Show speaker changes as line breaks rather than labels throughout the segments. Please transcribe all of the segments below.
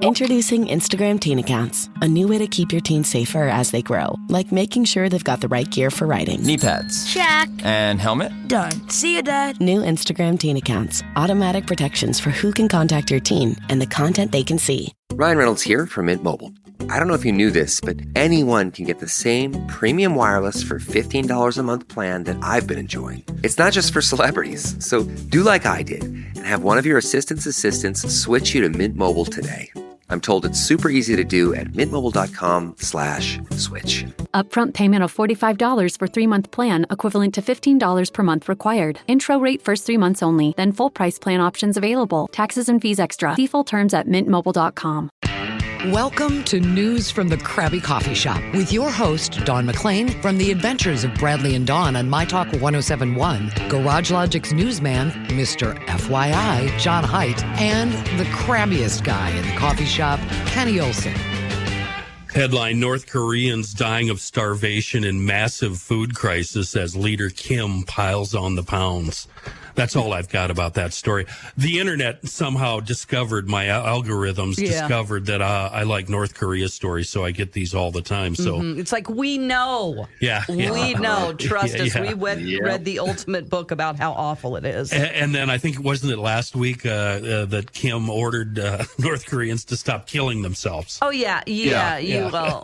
Introducing Instagram Teen Accounts, a new way to keep your teens safer as they grow, like making sure they've got the right gear for riding.
Knee pads.
Check.
And helmet?
Done. See you, Dad.
New Instagram Teen Accounts, automatic protections for who can contact your teen and the content they can see.
Ryan Reynolds here from Mint Mobile. I don't know if you knew this, but anyone can get the same premium wireless for $15 a month plan that I've been enjoying. It's not just for celebrities. So do like I did and have one of your assistants switch you to Mint Mobile today. I'm told it's super easy to do at mintmobile.com/switch.
Upfront payment of $45 for 3-month plan, equivalent to $15 per month required. Intro rate first 3 months only, then full price plan options available. Taxes and fees extra. See full terms at mintmobile.com.
Welcome to News from the Crabby Coffee Shop with your host, Dawn McLean, from the adventures of Bradley and Dawn on My Talk 1071, Garage Logic's newsman, Mr. FYI, John Haidt, and the crabbiest guy in the coffee shop, Kenny Olson.
Headline: North Koreans dying of starvation in massive food crisis as leader Kim piles on the pounds. That's all I've got about that story. The internet somehow discovered, my algorithms discovered that I like North Korea stories, so I get these all the time. So
It's like, we know. We know. Trust us. We read the ultimate book about how awful it is.
And then I think, wasn't it last week that Kim ordered North Koreans to stop killing themselves?
Oh, yeah. Well,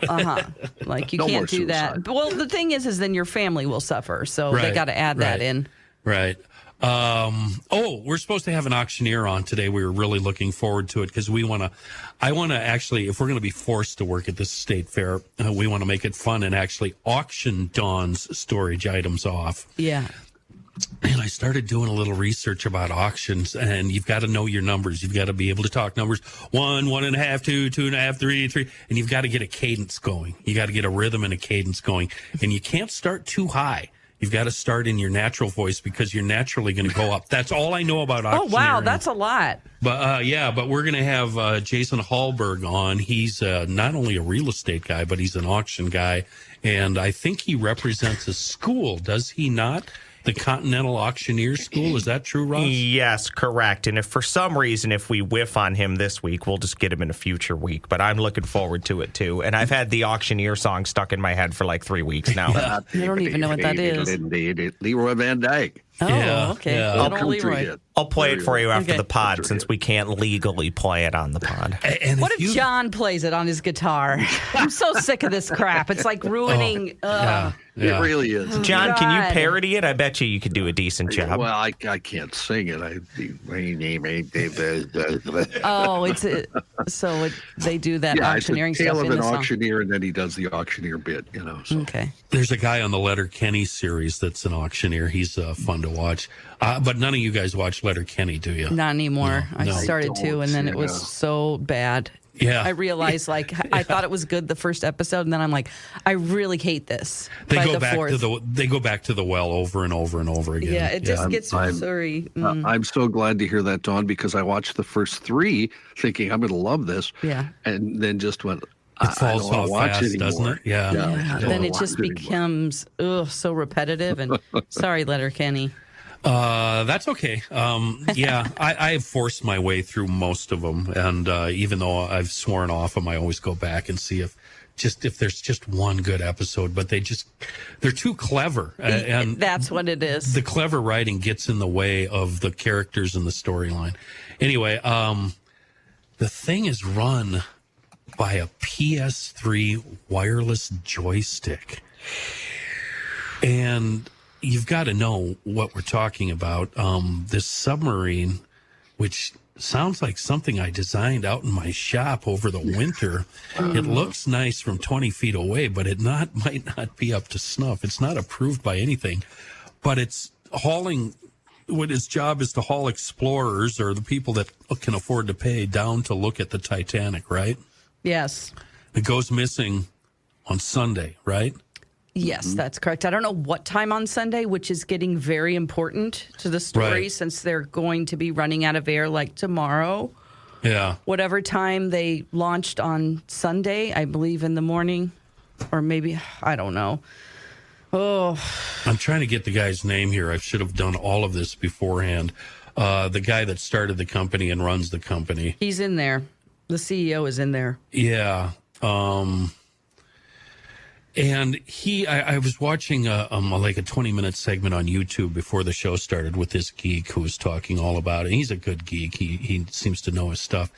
like, you can't do that. Well, the thing is then your family will suffer, so they got to add that in.
Right. We're supposed to have an auctioneer on today. We were really looking forward to it because I want to actually, if we're going to be forced to work at this state fair, we want to make it fun and actually auction Dawn's storage items off.
Yeah.
And I started doing a little research about auctions, and you've got to know your numbers. You've got to be able to talk numbers: 1, 1.5, 2, 2.5, 3, and you've got to get a cadence going. You got to get a rhythm and a cadence going, and you can't start too high. You've got to start in your natural voice because you're naturally going to go up. That's all I know about auctioneering.
Oh, wow, that's a lot.
But but we're going to have Jason Hallberg on. He's not only a real estate guy, but he's an auction guy, and I think he represents a school. Does he not? The Continental Auctioneer School. Is that true, Ross?
Yes, correct. And if for some reason, if we whiff on him this week, we'll just get him in a future week. But I'm looking forward to it, too. And I've had the auctioneer song stuck in my head for like 3 weeks now.
I don't even know what that is.
Leroy Van Dyke.
Oh, okay.
Yeah.
I'll play it for you after the pod, since we can't legally play it on the pod.
And
what if John plays it on his guitar? I'm so sick of this crap. It's like ruining.
It really is.
John, can you parody it? I bet you could do a decent job.
Well, I can't sing it.
They do that auctioneering
stuff.
It's a tale
of an
song.
Auctioneer, and then he does the auctioneer bit. So.
Okay.
There's a guy on the Letterkenny series that's an auctioneer. He's fun to watch. But none of you guys watch Letterkenny, do you?
Not anymore.
No.
I started to, and then it was so bad.
Yeah.
I realized, I thought it was good the first episode, and then I'm like, I really hate this.
They go back to the well over and over and over again.
Yeah, it just gets sorry.
I'm so glad to hear that, Dawn, because I watched the first 3 thinking I'm going to love this.
Yeah.
And then just went,
it falls off fast, doesn't it? Yeah.
Then it just becomes so repetitive. And sorry, Letterkenny.
That's okay. I have forced my way through most of them, and even though I've sworn off them, I always go back and see if there's just one good episode. But they're too clever, and
that's what it is.
The clever writing gets in the way of the characters and the storyline. Anyway, the thing is run by a PS3 wireless joystick, and you've got to know what we're talking about. This submarine, which sounds like something I designed out in my shop over the winter. It looks nice from 20 feet away, but it might not be up to snuff. It's not approved by anything, but it's hauling. What its job is to haul explorers or the people that can afford to pay down to look at the Titanic, right?
Yes.
It goes missing on Sunday, right?
Yes, that's correct. I don't know what time on Sunday, which is getting very important to the story since they're going to be running out of air like tomorrow.
Yeah.
Whatever time they launched on Sunday, I believe in the morning, or maybe, I don't know. Oh.
I'm trying to get the guy's name here. I should have done all of this beforehand. The guy that started the company and runs the company.
He's in there. The CEO is in there.
Yeah. And I was watching like a 20-minute segment on YouTube before the show started with this geek who was talking all about it. He's a good geek. He seems to know his stuff.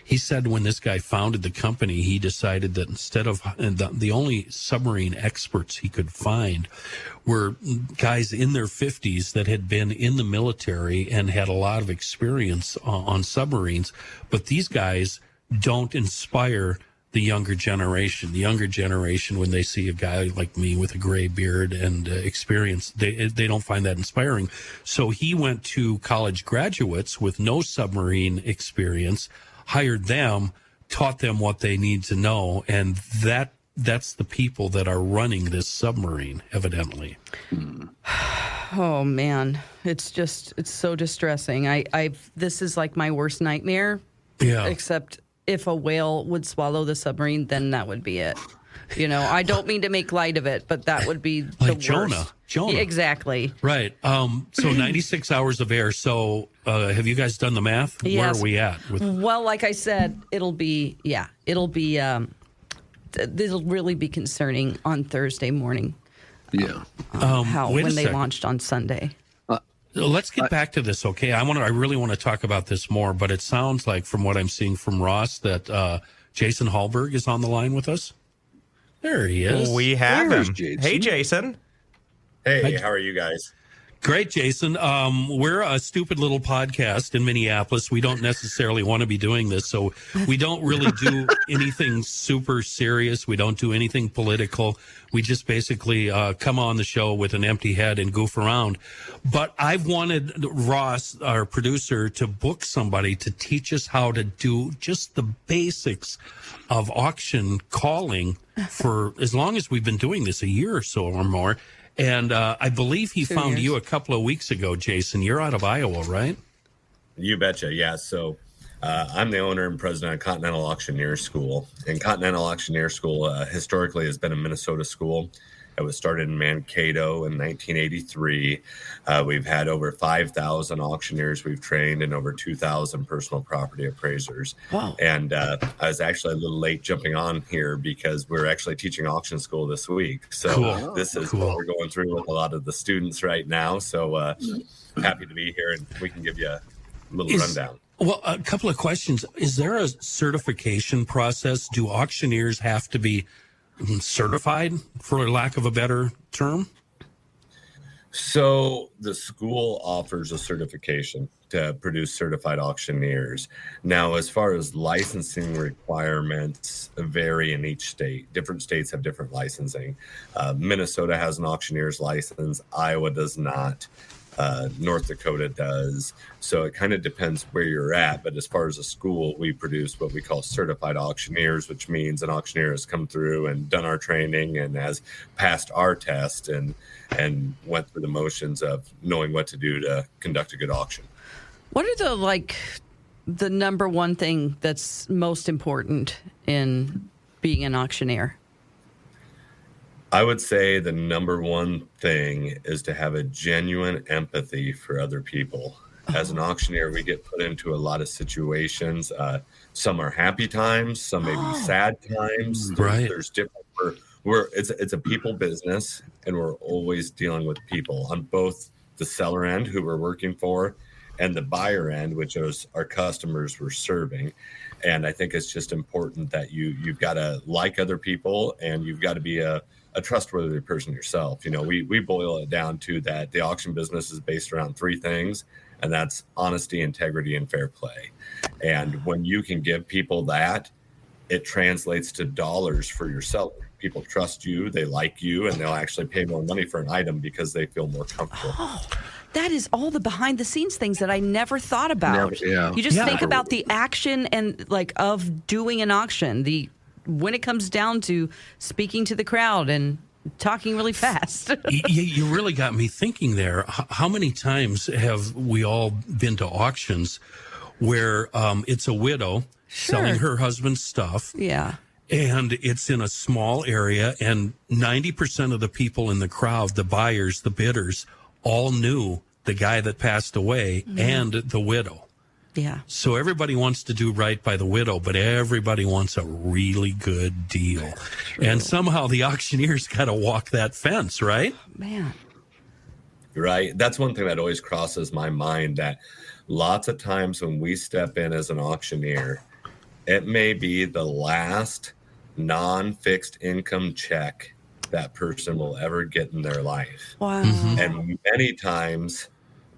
He said when this guy founded the company, he decided that instead of the only submarine experts he could find were guys in their 50s that had been in the military and had a lot of experience on submarines. But these guys don't inspire the younger generation. The younger generation, when they see a guy like me with a gray beard and experience, they don't find that inspiring. So he went to college graduates with no submarine experience, hired them, taught them what they need to know, and that's the people that are running this submarine, evidently.
Oh man, it's so distressing. This is like my worst nightmare.
Yeah.
Except if a whale would swallow the submarine, then that would be it. You know, I don't mean to make light of it, but that would be the worst.
Jonah.
Yeah, exactly.
Right. So 96 hours of air. So have you guys done the math?
Yes.
Where are we at?
Well, like I said, it'll really be concerning on Thursday morning.
Yeah.
When they launched on Sunday.
Let's get back to this, okay? I really want to talk about this more, but it sounds like from what I'm seeing from Ross that Jason Hallberg is on the line with us. There he is.
We have him.
Jason.
Hey, Jason.
Hey, how are you guys?
Great, Jason. We're a stupid little podcast in Minneapolis. We don't necessarily want to be doing this, so we don't really do anything super serious. We don't do anything political. We just basically come on the show with an empty head and goof around. But I've wanted Ross, our producer, to book somebody to teach us how to do just the basics of auction calling for as long as we've been doing this, a year or so or more. And I believe he found you a couple of weeks ago, Jason. You're out of Iowa, right?
You betcha. Yeah. So I'm the owner and president of Continental Auctioneer School. And Continental Auctioneer School historically has been a Minnesota school. It was started in Mankato in 1983. We've had over 5,000 auctioneers we've trained and over 2,000 personal property appraisers.
Wow.
And I was actually a little late jumping on here because we're actually teaching auction school this week. So This is what we're going through with a lot of the students right now. So happy to be here and we can give you a little rundown.
Well, a couple of questions. Is there a certification process? Do auctioneers have to be certified, for lack of a better term?
So the school offers a certification to produce certified auctioneers. Now, as far as licensing requirements vary in each state. Different states have different licensing. Minnesota has an auctioneer's license. Iowa does not. North Dakota does. So it kind of depends where you're at. But as far as a school, we produce what we call certified auctioneers, which means an auctioneer has come through and done our training and has passed our test and went through the motions of knowing what to do to conduct a good auction.
What are the number one thing that's most important in being an auctioneer?
I would say the number one thing is to have a genuine empathy for other people. As an auctioneer, we get put into a lot of situations. Some are happy times, some may be sad times.
Right.
There's different. It's a people business, and we're always dealing with people on both the seller end, who we're working for, and the buyer end, which is our customers we're serving. And I think it's just important that you've got to like other people, and you've got to be a trustworthy person yourself. You know, we boil it down to that the auction business is based around three things, and that's honesty, integrity, and fair play. And when you can give people that, it translates to dollars for your seller. People trust you, they like you, and they'll actually pay more money for an item because they feel more comfortable.
Oh, that is all the behind the scenes things that I never thought about.
Yeah.
You just think about the action and of doing an auction, when it comes down to speaking to the crowd and talking really fast.
You really got me thinking there. How many times have we all been to auctions where it's a widow selling her husband's stuff?
Yeah.
And it's in a small area, and 90% of the people in the crowd, the buyers, the bidders, all knew the guy that passed away and the widow.
Yeah.
So everybody wants to do right by the widow, but everybody wants a really good deal.
True.
And somehow the auctioneer's got to walk that fence, right?
Man.
Right. That's one thing that always crosses my mind, that lots of times when we step in as an auctioneer, it may be the last non-fixed income check that person will ever get in their life.
Wow.
And many times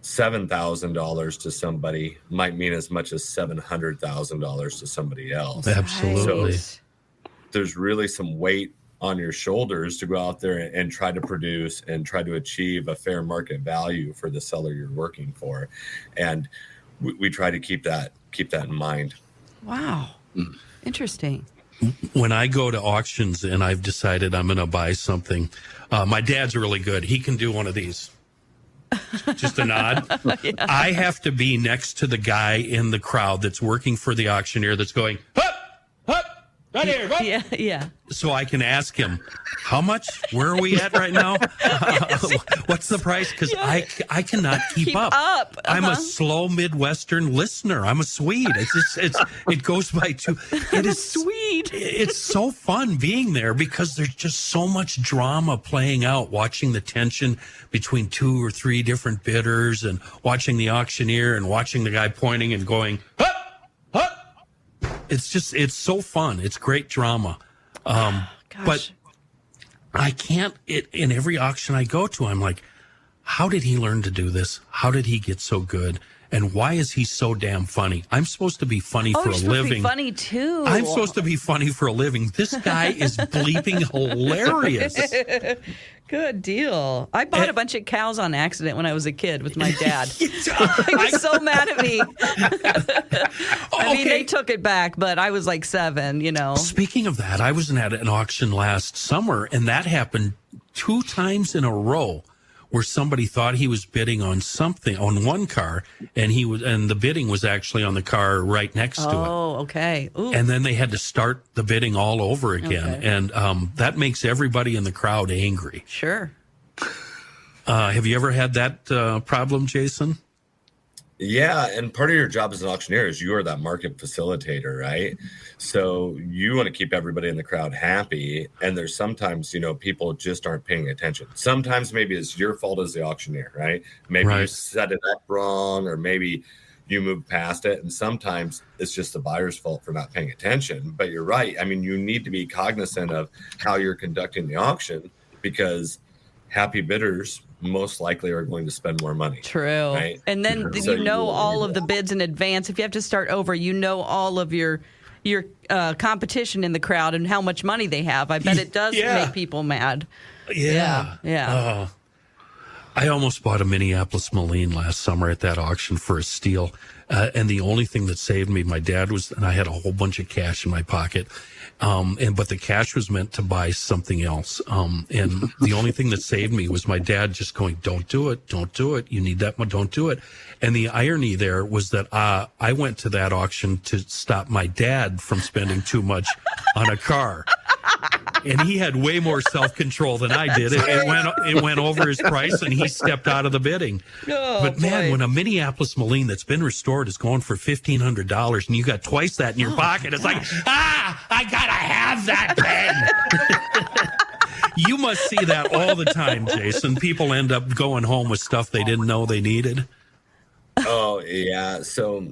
$7,000 to somebody might mean as much as $700,000 to somebody else.
Absolutely.
So there's really some weight on your shoulders to go out there and try to produce and try to achieve a fair market value for the seller you're working for. And we try to keep that in mind.
Wow. Interesting.
When I go to auctions and I've decided I'm going to buy something, my dad's really good. He can do one of these. Just a nod.
Yeah.
I have to be next to the guy in the crowd that's working for the auctioneer that's going, hup, hup, right here. Hup.
Yeah, yeah.
So I can ask him, how much? Where are we at right now? What's the price? Because I cannot keep up. I'm a slow Midwestern listener. I'm a Swede. It goes by too. It is
Swede.
It's so fun being there because there's just so much drama playing out, watching the tension between 2 or 3 different bidders and watching the auctioneer and watching the guy pointing and going, hup, hup. It's so fun. It's great drama. But I can't, in every auction I go to, I'm like, how did he learn to do this? How did he get so good? And why is he so damn funny? I'm supposed to be funny for a living.
To be funny too.
I'm supposed to be funny for a living. This guy is bleeping hilarious.
Good deal. I bought a bunch of cows on accident when I was a kid with my dad. He was so mad at me. I mean, they took it back, but I was like 7, you know.
Speaking of that, I was at an auction last summer, and that happened 2 times in a row, where somebody thought he was bidding on something on one car, and the bidding was actually on the car right next to it.
Oh, okay. Ooh.
And then they had to start the bidding all over again, and that makes everybody in the crowd angry.
Sure.
Have you ever had that problem, Jason?
Yeah, and part of your job as an auctioneer is you are that market facilitator, right? So you want to keep everybody in the crowd happy, and there's sometimes, people just aren't paying attention. Sometimes maybe it's your fault as the auctioneer, right? Maybe you set it up wrong, or maybe you move past it, and sometimes it's just the buyer's fault for not paying attention. But you're right. I mean, you need to be cognizant of how you're conducting the auction, because happy bidders most likely are going to spend more money.
True.
Right?
And then
So
all of the bids in advance. If you have to start over, all of your competition in the crowd and how much money they have. I bet it does make people mad. Yeah.
I almost bought a Minneapolis Moline last summer at that auction for a steal. And the only thing that saved me, my dad and I had a whole bunch of cash in my pocket. But the cash was meant to buy something else. And the only thing that saved me was my dad just going, don't do it. Don't do it. You need that one. Don't do it. And the irony there was that I went to that auction to stop my dad from spending too much on a car. And he had way more self-control than I did. It went over his price, and he stepped out of the bidding. But man, when a Minneapolis Moline that's been restored is going for $1,500, and you got twice that in your pocket, it's like, I gotta have that thing. You must see that all the time, Jason. People end up going home with stuff they didn't know they needed.
Oh, yeah. So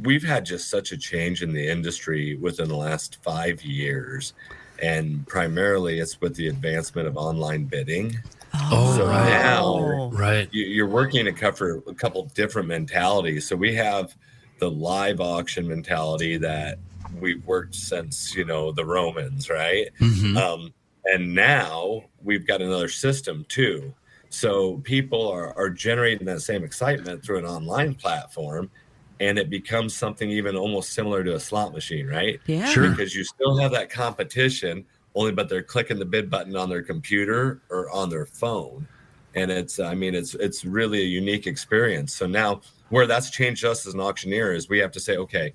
we've had just such a change in the industry within the last 5 years. And primarily it's with the advancement of online bidding. Now you're working to cover a couple different mentalities. So we have the live auction mentality that we've worked since, the Romans, right? Mm-hmm. And now we've got another system too. So people are generating that same excitement through an online platform, and it becomes something even almost similar to a slot machine, right?
Yeah.
Sure.
Because you still have that competition, but they're clicking the bid button on their computer or on their phone. And it's really a unique experience. So now where that's changed us as an auctioneer is we have to say, okay,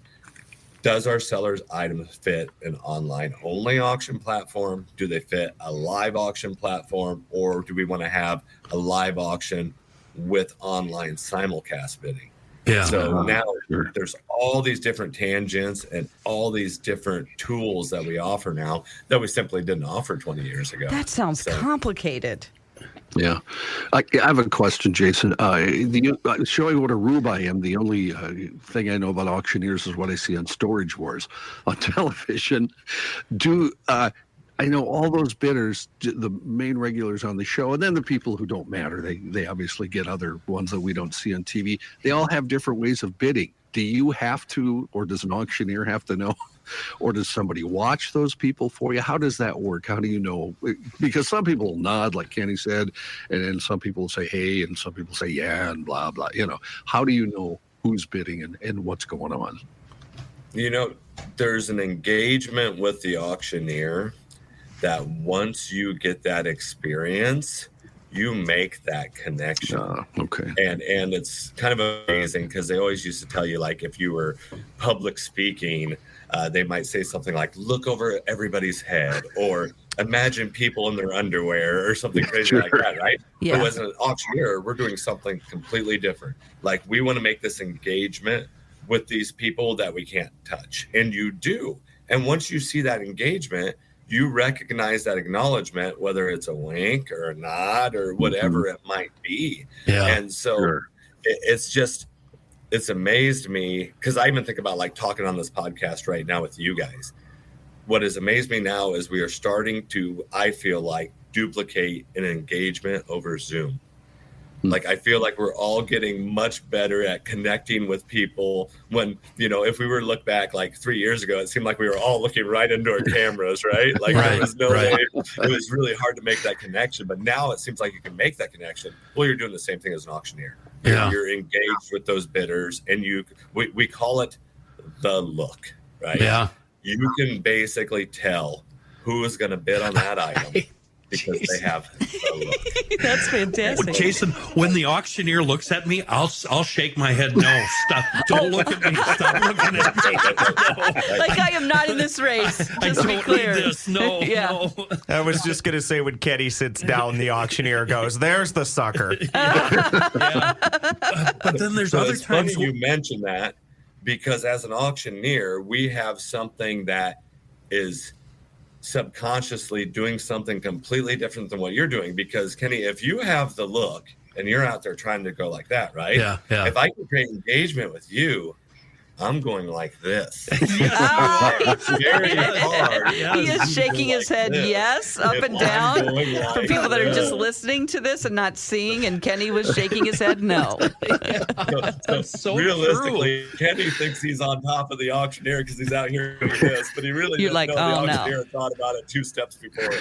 does our seller's item fit an online only auction platform? Do they fit a live auction platform? Or do we want to have a live auction with online simulcast bidding?
Yeah.
So now
sure.
there's all these different tangents and all these different tools that we offer now that we simply didn't offer 20 years ago.
That sounds complicated.
Yeah. I have a question, Jason. Showing what a rube I am, the only thing I know about auctioneers is what I see on Storage Wars on television. I know all those bidders, the main regulars on the show, and then the people who don't matter. They obviously get other ones that we don't see on TV. They all have different ways of bidding. Do you have to, or does an auctioneer have to know? Or does somebody watch those people for you? How does that work? How do you know? Because some people will nod, like Kenny said, and then some people will say, hey, and some people say, yeah, and blah, blah. How do you know who's bidding and what's going on?
There's an engagement with the auctioneer that once you get that experience, you make that connection.
Okay.
And it's kind of amazing because they always used to tell you, like, if you were public speaking, they might say something like, look over everybody's head, or imagine people in their underwear, or something crazy like that, right?
Yeah.
But as an auctioneer, we're doing something completely different. Like, we want to make this engagement with these people that we can't touch. And you do. And once you see that engagement, you recognize that acknowledgement, whether it's a wink or a nod or whatever it might be.
Yeah.
And so it's amazed me, because I even think about, like, talking on this podcast right now with you guys. What has amazed me now is we are starting to, I feel like, duplicate an engagement over Zoom. Like, I feel like we're all getting much better at connecting with people when, if we were to look back like 3 years ago, it seemed like we were all looking right into our cameras, right? Like, there was no way. It was really hard to make that connection. But now it seems like you can make that connection. Well, you're doing the same thing as an auctioneer.
Yeah.
You're engaged with those bidders, and we call it the look, right?
Yeah.
You can basically tell who is going to bid on that item. Because they have the look.
That's fantastic.
Jason, when the auctioneer looks at me, I'll shake my head. No, stop! Don't look at me. Stop looking at me. No.
Like, I am not in this race. Just
I
to be
don't
clear.
need this. No, no.
I was just going to say, when Kenny sits down, the auctioneer goes, there's the sucker.
Yeah. But then there's other
it's
times
funny you mention that, because as an auctioneer, we have something that is subconsciously doing something completely different than what you're doing. Because, Kenny, if you have the look and you're out there trying to go like that, right?
Yeah.
If I can create engagement with you, I'm going like this. Very hard.
He is shaking his head yes, up and down. For people that are just listening to this and not seeing, and Kenny was shaking his head no.
so
realistically, Kenny thinks he's on top of the auctioneer because he's out here doing this, but he really
You're
doesn't
like,
know the
oh,
auctioneer
no.
thought about it 2 steps before.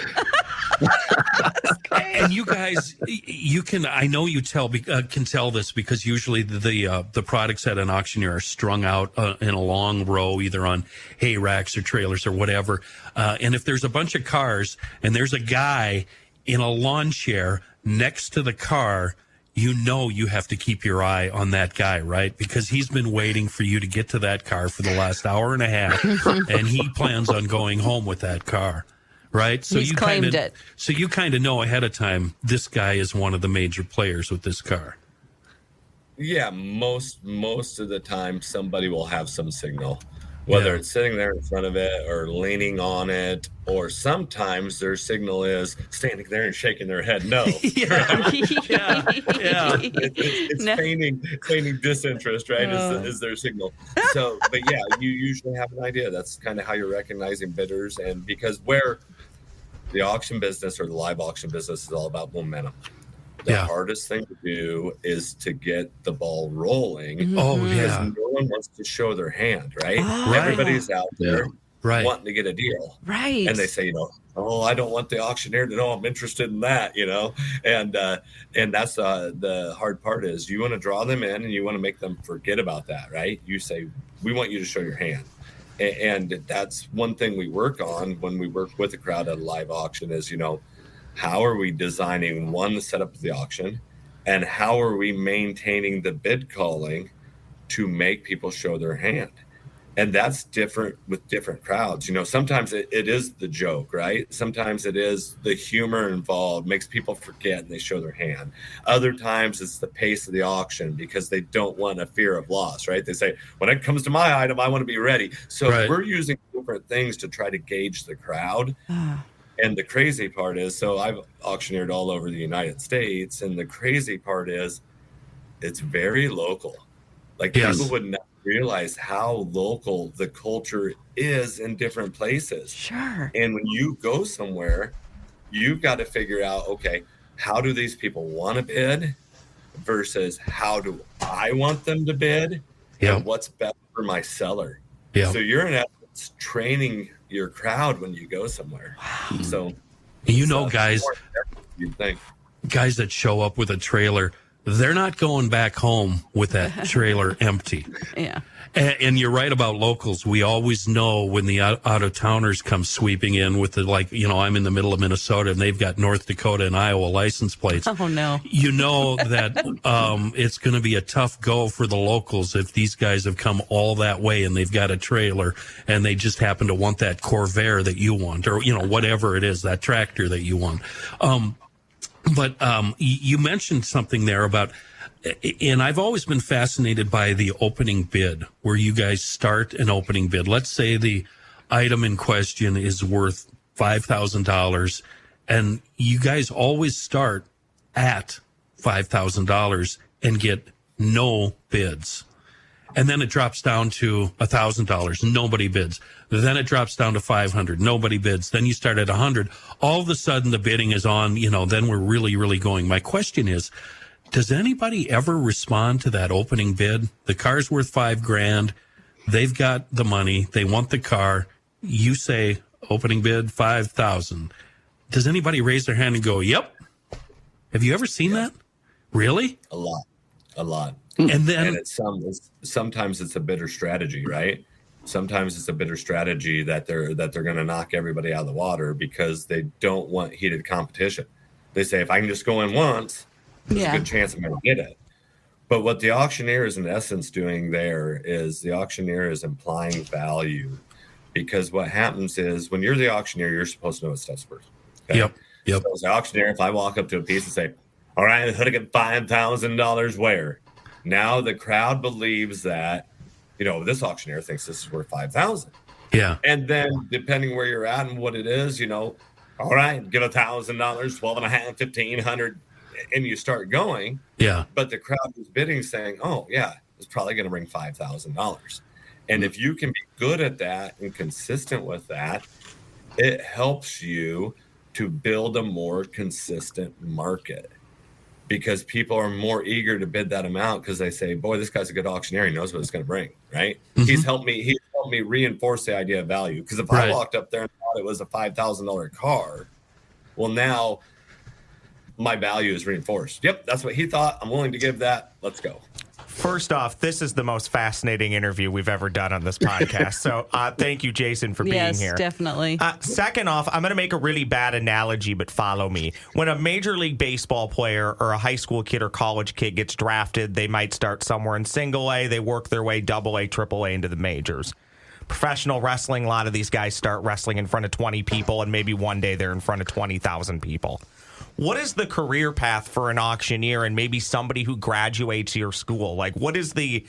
And you guys, I know you can tell this, because usually the products at an auctioneer are strung out in a long row, either on hay racks or trailers or whatever. And if there's a bunch of cars and there's a guy in a lawn chair next to the car, you have to keep your eye on that guy, right? Because he's been waiting for you to get to that car for the last hour and a half, and he plans on going home with that car. Right. So
He's claimed it.
So you kind of know ahead of time, this guy is one of the major players with this car.
Yeah, most of the time somebody will have some signal, whether it's sitting there in front of it or leaning on it, or sometimes their signal is standing there and shaking their head no.
Yeah.
It's feigning disinterest, right? Is their signal. So, but yeah, you usually have an idea. That's kind of how you're recognizing bidders, and because where the auction business or the live auction business is all about momentum. The hardest thing to do is to get the ball rolling.
Oh,
because no one wants to show their hand, right?
Oh.
Everybody's out there wanting to get a deal.
Right.
And they say, I don't want the auctioneer to know I'm interested in that, And that's the hard part is you want to draw them in and you want to make them forget about that, right? You say, we want you to show your hand. And that's one thing we work on when we work with a crowd at a live auction is, how are we designing the setup of the auction, and how are we maintaining the bid calling to make people show their hand? And that's different with different crowds. Sometimes it is the joke, right? Sometimes it is the humor involved makes people forget and they show their hand. Other times it's the pace of the auction because they don't want a fear of loss, right? They say, when it comes to my item, I want to be ready. So we're using different things to try to gauge the crowd. And the crazy part is, so I've auctioneered all over the United States. And the crazy part is it's very local. Like people would not realize how local the culture is in different places.
Sure.
And when you go somewhere, you've got to figure out, okay, how do these people want to bid versus how do I want them to bid? And what's best for my seller? So you're in essence training your crowd when you go somewhere. Wow. So
guys,
you'd think.
Guys that show up with a trailer, they're not going back home with that trailer empty.
Yeah.
And you're right about locals. We always know when the out-of-towners come sweeping in with I'm in the middle of Minnesota and they've got North Dakota and Iowa license plates.
Oh, no.
You know that it's going to be a tough go for the locals if these guys have come all that way and they've got a trailer and they just happen to want that Corvair that you want or, whatever it is, that tractor that you want. But you mentioned something there about, and I've always been fascinated by the opening bid, where you guys start an opening bid. Let's say the item in question is worth $5,000, and you guys always start at $5,000 and get no bids. And then it drops down to $1,000. Nobody bids. Then it drops down to $500. Nobody bids. Then you start at $100. All of a sudden the bidding is on, then we're really, really going. My question is, does anybody ever respond to that opening bid? The car's worth $5,000. They've got the money. They want the car. You say opening bid $5,000. Does anybody raise their hand and go, yep? Have you ever seen that? Really?
A lot.
And then
sometimes it's a bitter strategy, right? Sometimes it's a bitter strategy that they're going to knock everybody out of the water because they don't want heated competition. They say, if I can just go in once, there's a good chance I'm going to get it. But what the auctioneer is in essence doing there is the auctioneer is implying value, because what happens is when you're the auctioneer, you're supposed to know what stuff's worth. Okay?
Yep.
So as the auctioneer, if I walk up to a piece and say, all right, I'm going to get $5,000 where? Now the crowd believes that, this auctioneer thinks this is worth $5,000.
Yeah.
And then depending where you're at and what it is, all right, give $1,000, $1,250, $1,500, and you start going.
Yeah.
But the crowd is bidding saying, oh yeah, it's probably going to bring $5,000. And if you can be good at that and consistent with that, it helps you to build a more consistent market. Because people are more eager to bid that amount because they say, boy, this guy's a good auctioneer. He knows what it's going to bring, right? Mm-hmm. He's helped me reinforce the idea of value. Because if I walked up there and thought it was a $5,000 car, well, now my value is reinforced. Yep, that's what he thought. I'm willing to give that. Let's go.
First off, this is the most fascinating interview we've ever done on this podcast. So thank you, Jason, for being here.
Yes, definitely.
Second off, I'm going to make a really bad analogy, but follow me. When a Major League Baseball player or a high school kid or college kid gets drafted, they might start somewhere in single A. They work their way double A, triple A into the majors. Professional wrestling, a lot of these guys start wrestling in front of 20 people, and maybe one day they're in front of 20,000 people. What is the career path for an auctioneer and maybe somebody who graduates your school? Like, what is the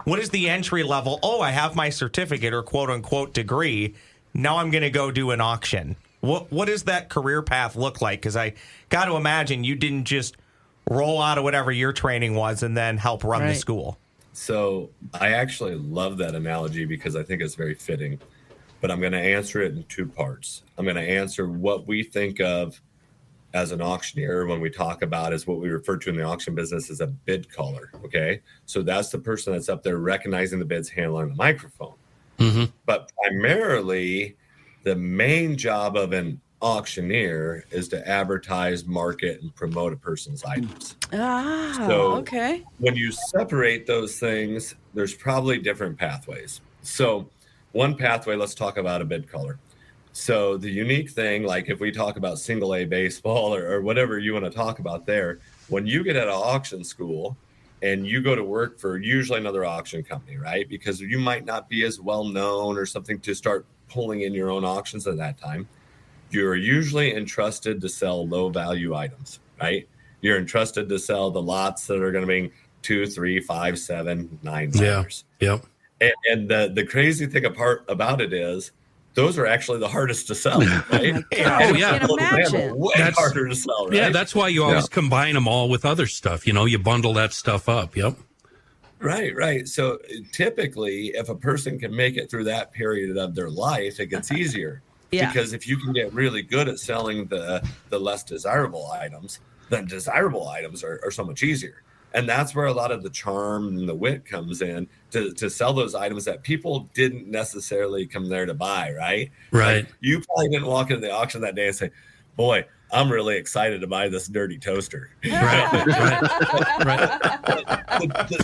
entry level? Oh, I have my certificate or quote unquote degree. Now I'm going to go do an auction. What does that career path look like? Because I got to imagine you didn't just roll out of whatever your training was and then help run the school.
So I actually love that analogy because I think it's very fitting. But I'm going to answer it in two parts. I'm going to answer what we think of as an auctioneer when we talk about is what we refer to in the auction business as a bid caller. Okay. So that's the person that's up there recognizing the bids, handling the microphone. Mm-hmm. But primarily the main job of an auctioneer is to advertise, market, and promote a person's items.
Okay.
When you separate those things, there's probably different pathways. So one pathway, let's talk about a bid caller. So the unique thing, like if we talk about single A baseball or whatever you want to talk about there, when you get out of auction school and you go to work for usually another auction company, right? Because you might not be as well known or something to start pulling in your own auctions at that time. You're usually entrusted to sell low value items, right? You're entrusted to sell the lots that are going to be $2, $3, $5, $7, $9.
Yep.
And the crazy thing about it is those are actually the hardest to sell, right?
Oh my God,
I
can't imagine.
Way harder to sell, right?
Yeah, that's why you always combine them all with other stuff. You bundle that stuff up. Yep.
Right. So typically, if a person can make it through that period of their life, it gets easier.
Yeah.
Because if you can get really good at selling the less desirable items, then desirable items are so much easier. And that's where a lot of the charm and the wit comes in to sell those items that people didn't necessarily come there to buy, right?
Right.
Like, you probably didn't walk into the auction that day and say, boy, I'm really excited to buy this dirty toaster.
Right.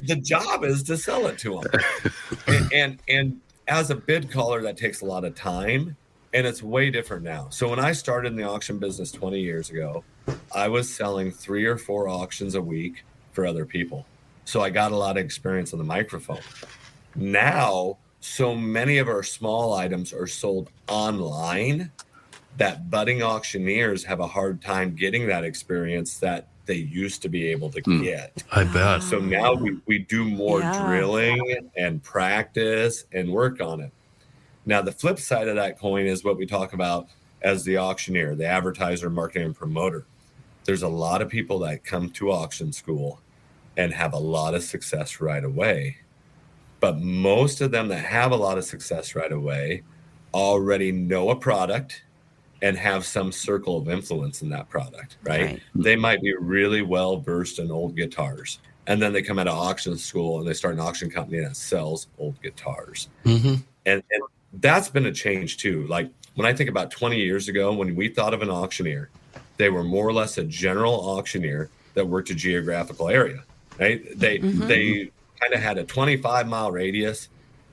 The job is to sell it to them. And as a bid caller, that takes a lot of time. And it's way different now. So when I started in the auction business 20 years ago, I was selling 3 or 4 auctions a week for other people. So I got a lot of experience on the microphone. Now, so many of our small items are sold online that budding auctioneers have a hard time getting that experience that they used to be able to get.
I bet.
So now we do more drilling and practice and work on it. Now, the flip side of that coin is what we talk about as the auctioneer, the advertiser, marketing, and promoter. There's a lot of people that come to auction school and have a lot of success right away. But most of them that have a lot of success right away already know a product and have some circle of influence in that product, right? They might be really well versed in old guitars. And then they come out of auction school and they start an auction company that sells old guitars.
Mm-hmm.
And that's been a change too. Like when I think about 20 years ago, when we thought of an auctioneer, they were more or less a general auctioneer that worked a geographical area, right? They kind of had a 25-mile radius,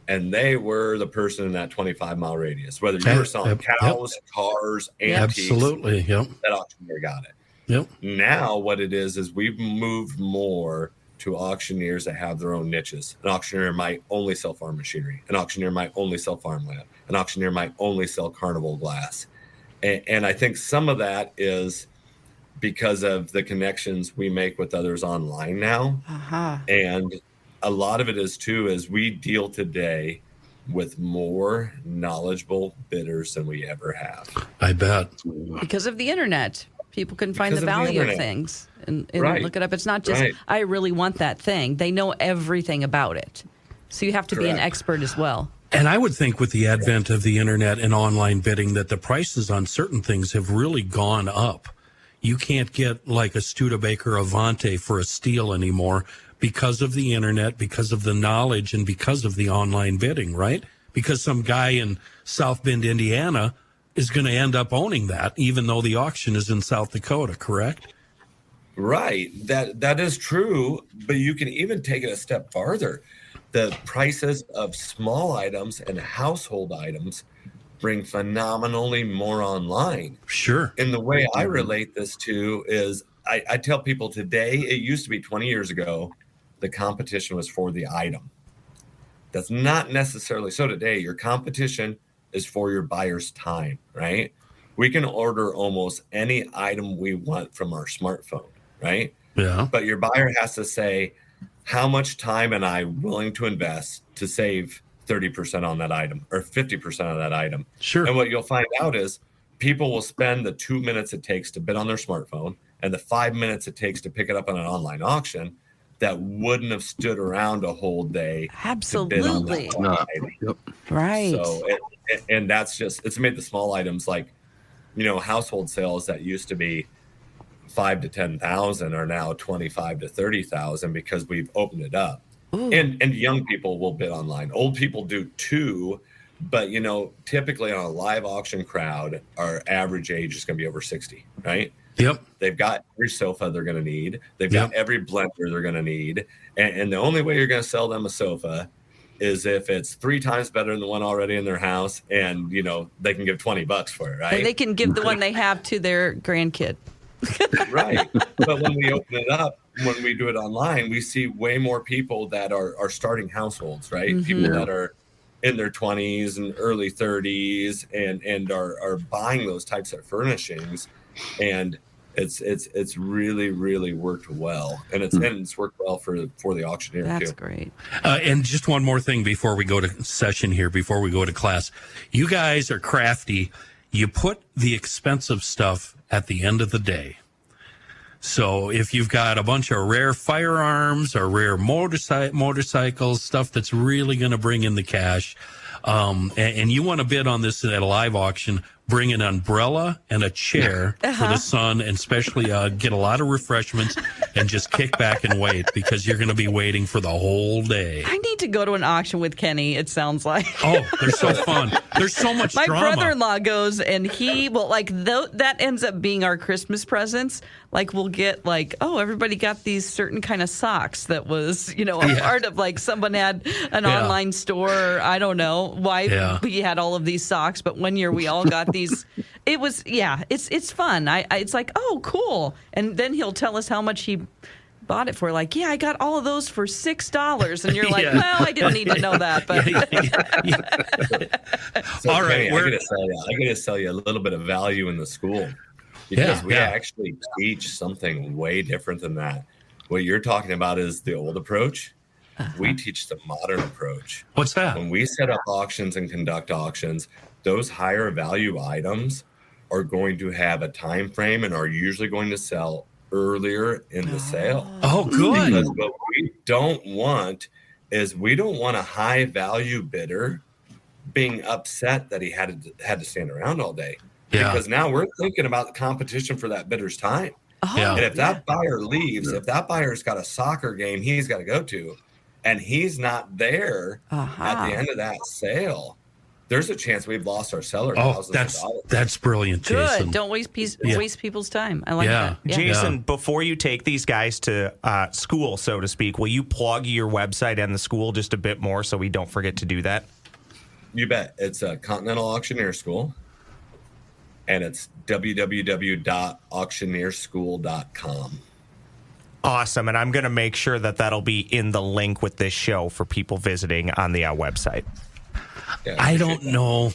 and they were the person in that 25-mile radius. Whether you were selling cows, cars, antiques,
absolutely,
that auctioneer got it.
Yep.
Now what it is we've moved more to auctioneers that have their own niches. An auctioneer might only sell farm machinery. An auctioneer might only sell farmland. An auctioneer might only sell carnival glass. And I think some of that is because of the connections we make with others online now. And a lot of it is too, is we deal today with more knowledgeable bidders than we ever have.
I bet.
Because of the internet. People can find the value of things and look it up. It's not just, I really want that thing. They know everything about it. So you have to be an expert as well.
And I would think with the advent of the internet and online bidding that the prices on certain things have really gone up. You can't get like a Studebaker Avante for a steal anymore because of the internet, because of the knowledge, and because of the online bidding, right? Because some guy in South Bend, Indiana is going to end up owning that, even though the auction is in South Dakota, correct?
Right. That is true, but you can even take it a step farther. The prices of small items and household items bring phenomenally more online.
Sure.
And the way I relate this to is I tell people today, it used to be 20 years ago, the competition was for the item. That's not necessarily so today. Your competition is for your buyer's time, right? We can order almost any item we want from our smartphone, right?
Yeah.
But your buyer has to say, how much time am I willing to invest to save 30% on that item or 50% on that item?
Sure.
And what you'll find out is people will spend the 2 minutes it takes to bid on their smartphone and the 5 minutes it takes to pick it up on an online auction that wouldn't have stood around a whole day.
Absolutely.
To bid on that item.
Right.
So, and that's just, it's made the small items like, household sales that used to be 5 to 10,000 are now 25 to 30,000 because we've opened it up. And young people will bid online. Old people do too, but typically on a live auction crowd, our average age is going to be over 60, right?
Yep.
They've got every sofa they're going to need. They've got every blender they're going to need. And the only way you're going to sell them a sofa is if it's 3 times better than the one already in their house, and they can give $20 for it, right?
And they can give the one they have to their grandkid.
Right. But when we open it up, when we do it online, we see way more people that are starting households, right?
Mm-hmm.
People that are in their 20s and early 30s and are buying those types of furnishings, and it's really, really worked well, and it's worked well for the auctioneer.
That's
too.
great.
And just one more thing before we go to session here, before we go to class. You guys are crafty. You put the expensive stuff at the end of the day. So if you've got a bunch of rare firearms or rare motorcycles, stuff that's really going to bring in the cash, and you want to bid on this at a live auction, bring an umbrella and a chair for the sun, and especially get a lot of refreshments and just kick back and wait, because you're going to be waiting for the whole day.
I need to go to an auction with Kenny, it sounds like.
Oh, they're so fun. There's so much
My
drama.
brother-in-law goes, and he will, like, that ends up being our Christmas presents. Like, we'll get, like, oh, everybody got these certain kind of socks that was, a part of, like, someone had an online store, or I don't know why we had all of these socks, but one year we all got these. It was, it's fun. It's like, oh, cool. And then he'll tell us how much he bought it for. Like, I got all of those for $6. And you're like, well, I didn't need to know that. But
So,
all right,
Kenny, I gotta sell you a little bit of value in the school, because we actually teach something way different than that. What you're talking about is the old approach. We teach the modern approach.
What's that?
When we set up auctions and conduct auctions, those higher value items are going to have a time frame and are usually going to sell earlier in the sale.
Oh, good.
Because what we don't want is a high value bidder being upset that he had to stand around all day.
Yeah.
Because now we're thinking about the competition for that bidder's time.
Yeah.
And if that buyer leaves, if that buyer's got a soccer game he's got to go to, and he's not there at the end of that sale, there's a chance we've lost our seller thousands of dollars.
That's brilliant, Jason.
Good. Don't waste people's time. I like that. Yeah.
Jason, before you take these guys to school, so to speak, will you plug your website and the school just a bit more so we don't forget to do that?
You bet. It's a Continental Auctioneer School, and it's www.auctioneerschool.com.
Awesome. And I'm going to make sure that that'll be in the link with this show for people visiting on the website.
Yeah,
I don't know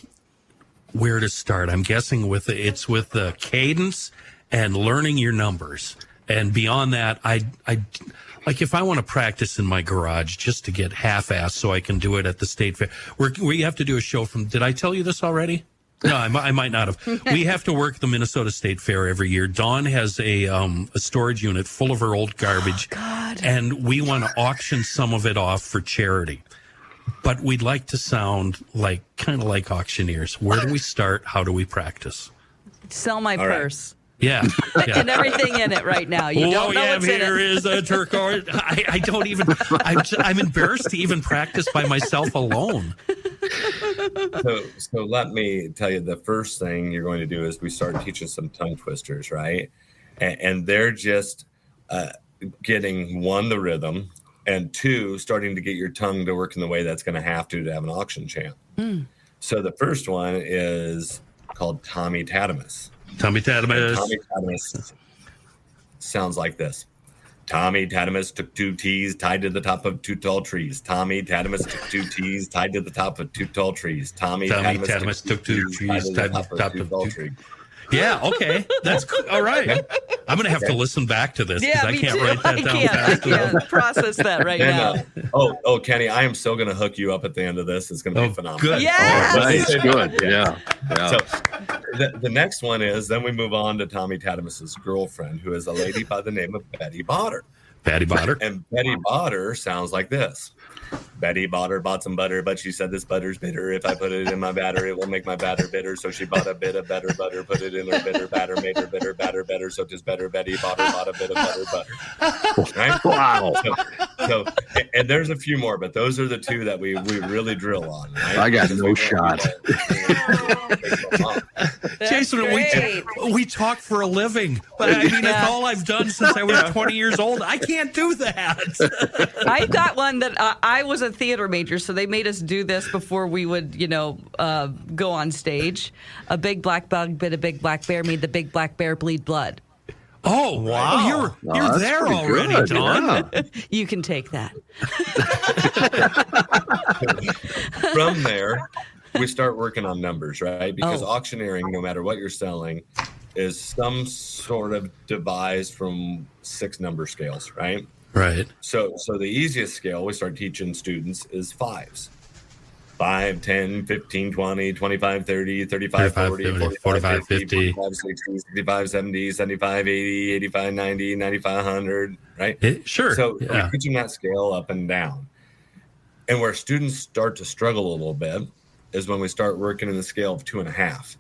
where to start. I'm guessing with the cadence and learning your numbers. And beyond that, I like, if I want to practice in my garage just to get half-assed so I can do it at the state fair. We have to do a show from, did I tell you this already? No, I might not have. We have to work the Minnesota State Fair every year. Dawn has a storage unit full of her old garbage.
Oh, God.
And we want to auction some of it off for charity. But we'd like to sound kind of like auctioneers. Where do we start? How do we practice?
Sell my purse.
Yeah.
And everything in it right now. You don't know what's in
here
it.
is a turquoise. I don't even, I'm embarrassed to even practice by myself alone.
So let me tell you, the first thing you're going to do is we start teaching some tongue twisters, right? And they're just getting, one, the rhythm, and two, starting to get your tongue to work in the way that's going to have an auction champ. So the first one is called Tommy Tatamus.
Tommy Tatamus.
Tommy Tatamus sounds like this. Tommy Tatamus took 2 T's tied to the top of 2 tall trees. Tommy Tatamus took 2 T's tied to the top of 2 tall trees. Tommy Tatamus took 2 trees tied to the top of 2 trees.
Yeah, okay. That's cool. All right. I'm going to have to listen back to this because I can't write that down fast enough.
I can't process that right now.
Kenny, I am still going to hook you up at the end of this. It's going to be phenomenal.
Good.
Yes!
Nice, good. Yeah.
So the next one is, then we move on to Tommy Tatamus's girlfriend, who is a lady by the name of Betty Botter.
Betty Botter.
And Betty Botter sounds like this. Betty Botter bought some butter, but she said this butter's bitter. If I put it in my batter, it will make my batter bitter. So she bought a bit of better butter, put it in her bitter batter, made her bitter batter better. So tis better Betty Botter bought a bit of butter. Right?
Wow.
So and there's a few more, but those are the two that we really drill on. Right?
I got no shot.
Jason, we talk for a living. But I mean, that's all I've done since I was 20 years old. I can't do that.
I've got one that I was a theater major, so they made us do this before we would, go on stage. A big black bug bit a big black bear, made the big black bear bleed blood.
Oh, wow. You're there already,
good,
Don.
yeah.
You can take that.
From there, we start working on numbers, right? Because auctioneering, no matter what you're selling, is some sort of devised from 6 number scales, right?
Right.
So the easiest scale we start teaching students is 5s. 5, 10, 15, 20, 25, 30, 35, 40, 45, 50, 45, 60, 65, 70, 75, 80, 85, 90, 95, 100, right?
Sure.
So we're teaching that scale up and down. And where students start to struggle a little bit is when we start working in the scale of 2.5.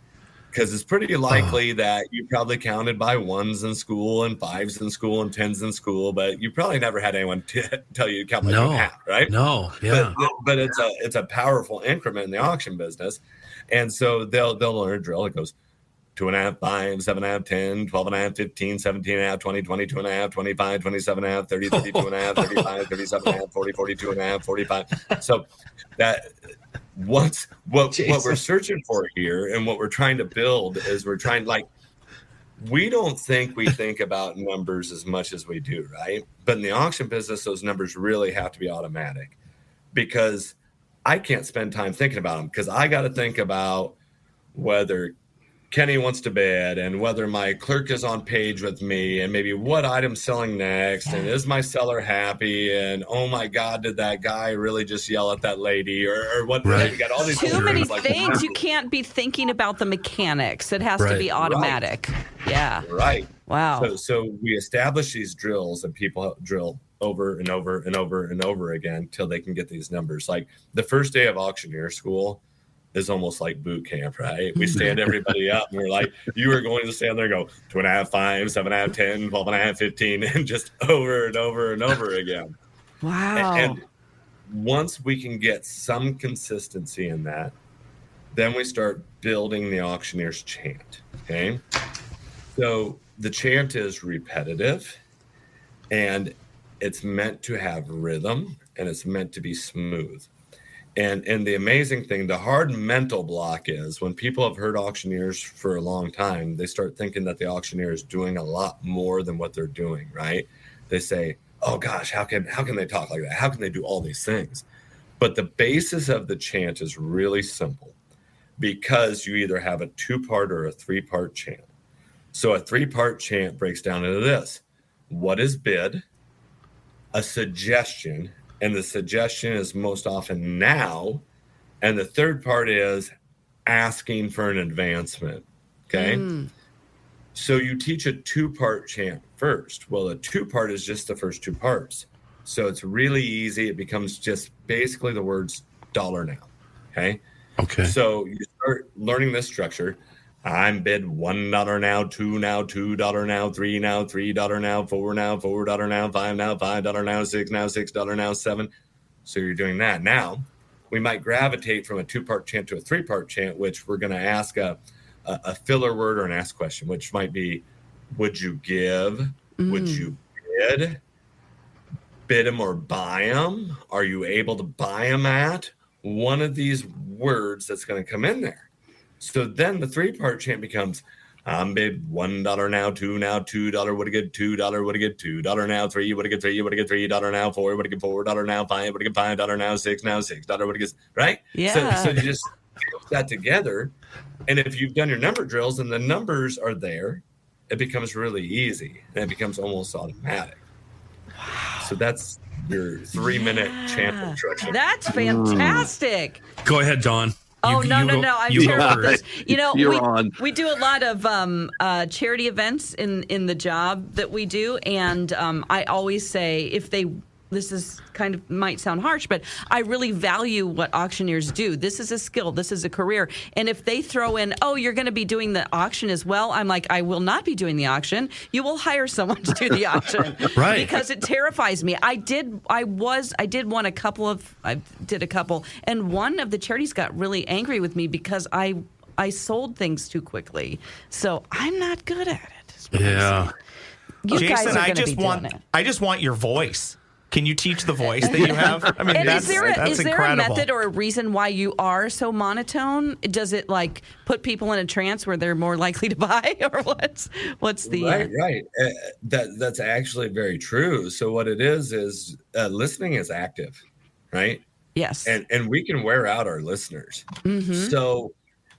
Because it's pretty likely that you probably counted by 1s in school and 5s in school and 10s in school, but you probably never had anyone tell you to count by 2.5, right?
No, yeah.
But it's a powerful increment in the auction business. And so they'll learn a drill. It goes 2.5, 5, 7.5, 10, 12.5, 15, 17.5, 20, 22.5, 25, 27.5, 30, 32.5, 35, 37.5, 40, 42.5, 45. So that what we're searching for here and what we're trying to build is we don't think we think about numbers as much as we do, right? But in the auction business, those numbers really have to be automatic because I can't spend time thinking about them because I got to think about whether Kenny wants to bid and whether my clerk is on page with me and maybe what item's selling next and is my seller happy and oh my God, did that guy really just yell at that lady or what?
Right.
You got all these
Too many things. You can't be thinking about the mechanics. It has to be automatic. Right. Yeah.
Right.
Wow.
So we establish these drills and people drill over and over and over and over again till they can get these numbers. Like the first day of auctioneer school is almost like boot camp, right? We stand everybody up and we're like, you are going to stand there and go 2.5, 5, 7.5, 10, 12.5, 15, and just over and over and over again.
Wow.
And once we can get some consistency in that, then we start building the auctioneer's chant. Okay. So the chant is repetitive and it's meant to have rhythm and it's meant to be smooth. And the amazing thing, the hard mental block is when people have heard auctioneers for a long time, they start thinking that the auctioneer is doing a lot more than what they're doing, right? They say, oh gosh, how can they talk like that? How can they do all these things? But the basis of the chant is really simple because you either have a 2-part or a 3-part chant. So a 3-part chant breaks down into this. What is bid? A suggestion. And the suggestion is most often now. And the 3rd part is asking for an advancement. Okay. So you teach a 2-part chant first. Well, a 2-part is just the first 2 parts. So it's really easy. It becomes just basically the words dollar now. Okay.
Okay.
So you start learning this structure. I'm bid $1 now, 2 now, $2 now, 3 now, $3 now, 4 now, $4 now, 5 now, $5 now, 6 now, $6 now, 7. So you're doing that. Now we might gravitate from a 2-part chant to a 3-part chant, which we're going to ask a filler word or an ask question, which might be, would you give? Would you bid them or buy them? Are you able to buy them at? One of these words that's going to come in there. So then the 3-part chant becomes, I'm bid $1 now, 2 now, $2, what a good $2, what a good $2 now, 3, what a good 3, what a good $3 now, 4, what a good $4 now, 5, what a good $5 now, 6 now, $6, what a good, right?
Yeah.
So you just put that together. And if you've done your number drills and the numbers are there, it becomes really easy and it becomes almost automatic. Wow. So that's your 3-minute chant instruction.
That's fantastic.
Go ahead, Dawn.
No. I'm terrible at this. We do a lot of charity events in the job that we do, and I always say this is kind of might sound harsh, but I really value what auctioneers do. This is a skill. This is a career. And if they throw in, oh, you're going to be doing the auction as well, I'm like, I will not be doing the auction. You will hire someone to do the auction.
Right.
Because it terrifies me. I did a couple, and one of the charities got really angry with me because I sold things too quickly. So I'm not good at it.
Yeah.
You
Jason,
guys are going to be doing it.
I just want your voice. Can you teach the voice that you have? I mean,
And
that's
is there a
incredible.
method or a reason why you are so monotone? Does it like put people in a trance where they're more likely to buy, or what's the
right? That's actually very true. So what it is listening is active, right?
Yes,
and we can wear out our listeners.
Mm-hmm.
So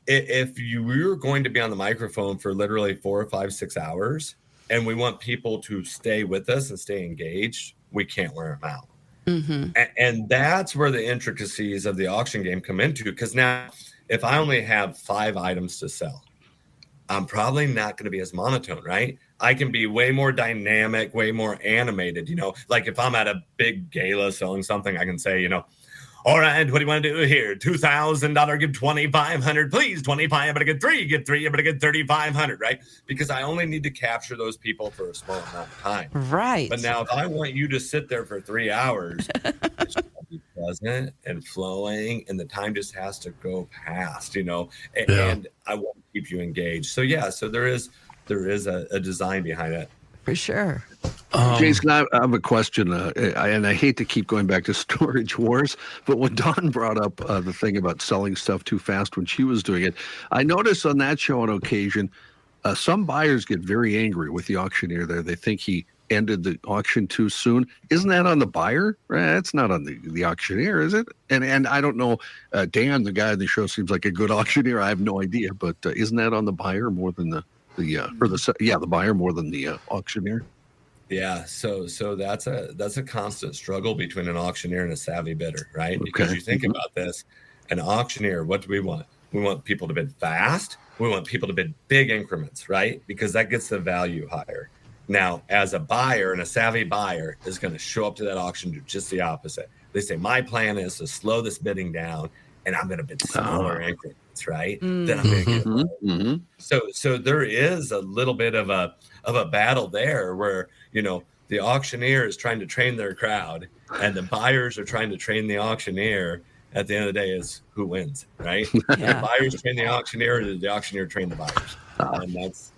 if you were going to be on the microphone for literally 4 or 5, 6 hours, and we want people to stay with us and stay engaged, we can't wear them out.
Mm-hmm.
And that's where the intricacies of the auction game come into. Because now, if I only have 5 items to sell, I'm probably not going to be as monotone, right? I can be way more dynamic, way more animated. Like if I'm at a big gala selling something, I can say, all right, what do you want to do here? $2,000, give $2,500, please. 25, I'm gonna get 3, get 3, I'm gonna get 3,500, right? Because I only need to capture those people for a small amount of time.
Right.
But now, if I want you to sit there for 3 hours, it's gonna be pleasant and flowing, and the time just has to go past, and I want to keep you engaged. So so there is a design behind it.
For sure.
Jason, I have a question, and I hate to keep going back to storage wars, but when Dawn brought up the thing about selling stuff too fast when she was doing it, I noticed on that show on occasion, some buyers get very angry with the auctioneer there. They think he ended the auction too soon. Isn't that on the buyer? It's not on the auctioneer, is it? And I don't know, Dan, the guy in the show, seems like a good auctioneer. I have no idea, but isn't that on the buyer more than the buyer more than the auctioneer?
Yeah, so that's a constant struggle between an auctioneer and a savvy bidder, right?
Okay.
Because you think about this, an auctioneer, what do we want? We want people to bid fast. We want people to bid big increments, right? Because that gets the value higher. Now, as a buyer, and a savvy buyer is going to show up to that auction do just the opposite. They say, my plan is to slow this bidding down, and I'm going to bid smaller increments, right? Then I'm going to get So there is a little bit of a battle there where, the auctioneer is trying to train their crowd and the buyers are trying to train the auctioneer. At the end of the day is who wins, right?
Yeah.
The buyers train the auctioneer, or the auctioneer train the buyers. And that's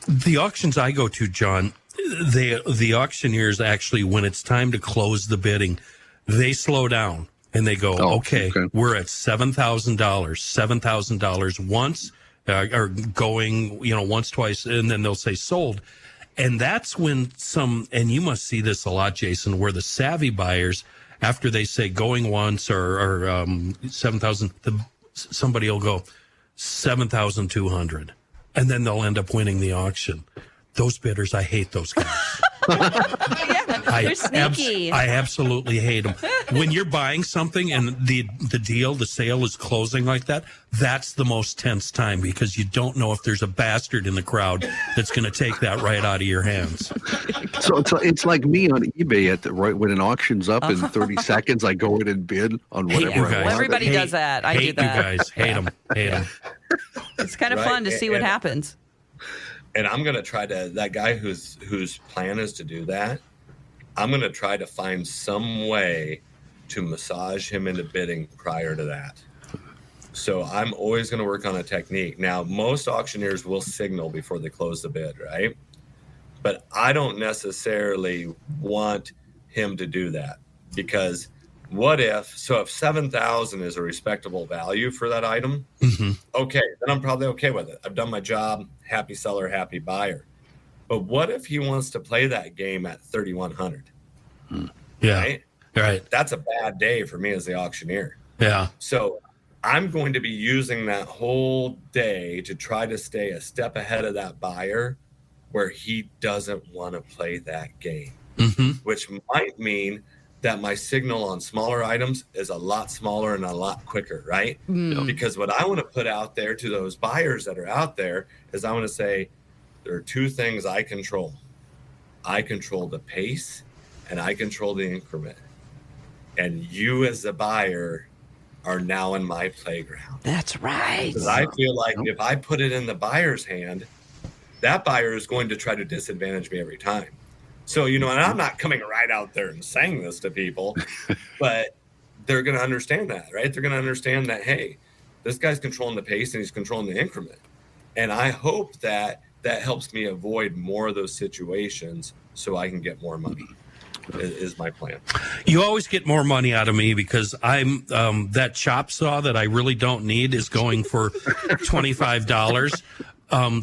the auctions I go to, John. The auctioneers actually, when it's time to close the bidding, they slow down and they go, okay, we're at $7,000 once, or going, once, twice, and then they'll say sold. And that's when and you must see this a lot, Jason, where the savvy buyers, after they say going once or 7,000, somebody will go 7,200, and then they'll end up winning the auction. Those bidders, I hate those guys.
They're sneaky.
I absolutely hate them. When you're buying something and the sale is closing like that, that's the most tense time, because you don't know if there's a bastard in the crowd that's going to take that right out of your hands.
So it's like me on eBay right when an auction's up in 30 seconds, I go in and bid on whatever I want.
Everybody does that. I do that.
You guys hate them.
It's kind of fun to see what happens.
And I'm going to try that guy whose plan is to do that, I'm going to try to find some way to massage him into bidding prior to that. So I'm always going to work on a technique. Now, most auctioneers will signal before they close the bid, right? But I don't necessarily want him to do that, because if 7,000 is a respectable value for that item, okay, then I'm probably okay with it. I've done my job. Happy seller, happy buyer. But what if he wants to play that game at 3,100?
Yeah. Right.
That's a bad day for me as the auctioneer.
Yeah.
So I'm going to be using that whole day to try to stay a step ahead of that buyer where he doesn't want to play that game, which might mean that my signal on smaller items is a lot smaller and a lot quicker, right? Because what I want to put out there to those buyers that are out there is I want to say, there are 2 things I control. I control the pace and I control the increment. And you as the buyer are now in my playground.
That's right.
Because I feel like if I put it in the buyer's hand, that buyer is going to try to disadvantage me every time. So, and I'm not coming right out there and saying this to people, but they're going to understand that, right? They're going to understand that, hey, this guy's controlling the pace and he's controlling the increment. And I hope that helps me avoid more of those situations so I can get more money. is my plan.
You always get more money out of me because I'm that chop saw that I really don't need is going for $25.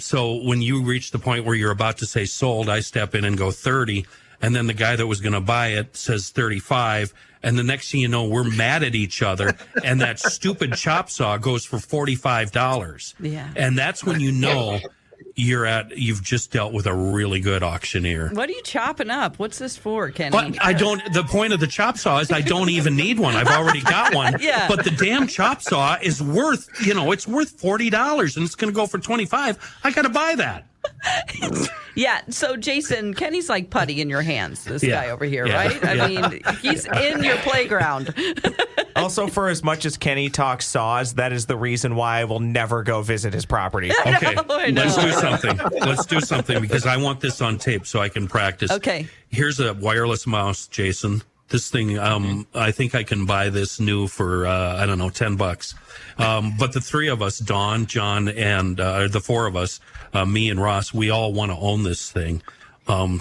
So when you reach the point where you're about to say sold, I step in and go 30, and then the guy that was going to buy it says 35, and the next thing you know, we're mad at each other, and that stupid chop saw goes for $45.
Yeah.
And that's when you know you've just dealt with a really good auctioneer.
What are you chopping up? What's this for, Kenny?
But the point of the chop saw is I don't even need one. I've already got one.
Yeah.
But the damn chop saw is worth, it's worth $40 and it's going to go for $25. I got to buy that.
Yeah. So, Jason, Kenny's like putty in your hands, this guy over here,
Yeah.
right? I mean, he's in your playground.
Also, for as much as Kenny talks saws, that is the reason why I will never go visit his property.
Okay,
I know.
let's do something. Let's do something because I want this on tape so I can practice.
Okay.
Here's a wireless mouse, Jason. This thing, I think I can buy this new for, I don't know, $10. But the three of us, Dawn, John, and the four of us, me and Ross, we all want to own this thing.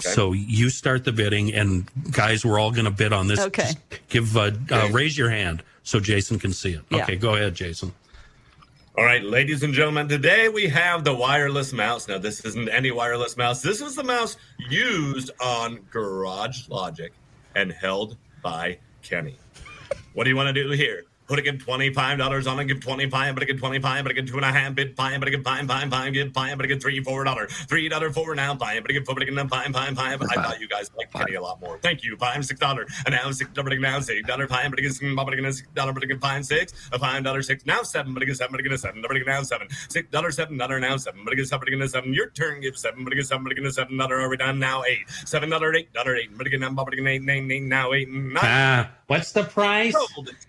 So you start the bidding, and guys, we're all going to bid on this.
Okay.
Just raise your hand so Jason can see it.
Yeah.
Okay, go ahead, Jason.
All right, ladies and gentlemen, today we have the wireless mouse. Now, this isn't any wireless mouse. This is the mouse used on Garage Logic and held by Kenny. What do you want to do here? Put a give $25 on it, give 25, but I get 25, but I get 2.5, bid fine, but I get fine, give fine, but I get $3, $4 for now, fine, but I get $4, but I get fine. I thought you guys liked Kenny a lot more. Thank you, $5, $6, and now $6, but I get now $6, fine, but I get $6, but I get $6, but I get fine, $6, a $5, 6, now $7, but I get 7, but I get a $7, but I get now $7, $6, $7, now $7, but I get 7, but I get a $7. Your turn, give 7, but I get 7, but I get a $7. Are we done now? $8, $7, $8, but I get 9, but I get 8, now 8, 9.
What's the price?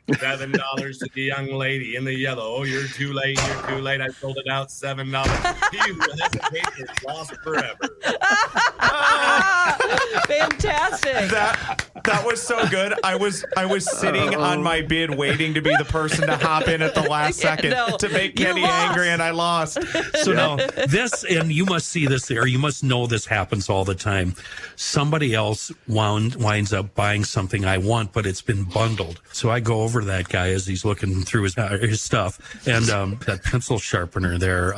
$7 to the young lady in the yellow. Oh, you're too late. I sold it out $7. You hesitate is lost forever.
Fantastic.
That was so good. I was sitting on my bid waiting to be the person to hop in at the last second to make Kenny angry, and I lost.
So now this, and you must see this there. You must know this happens all the time. Somebody else winds up buying something I want, but it's been bundled. So I go over to that guy as he's looking through his stuff, and that pencil sharpener there.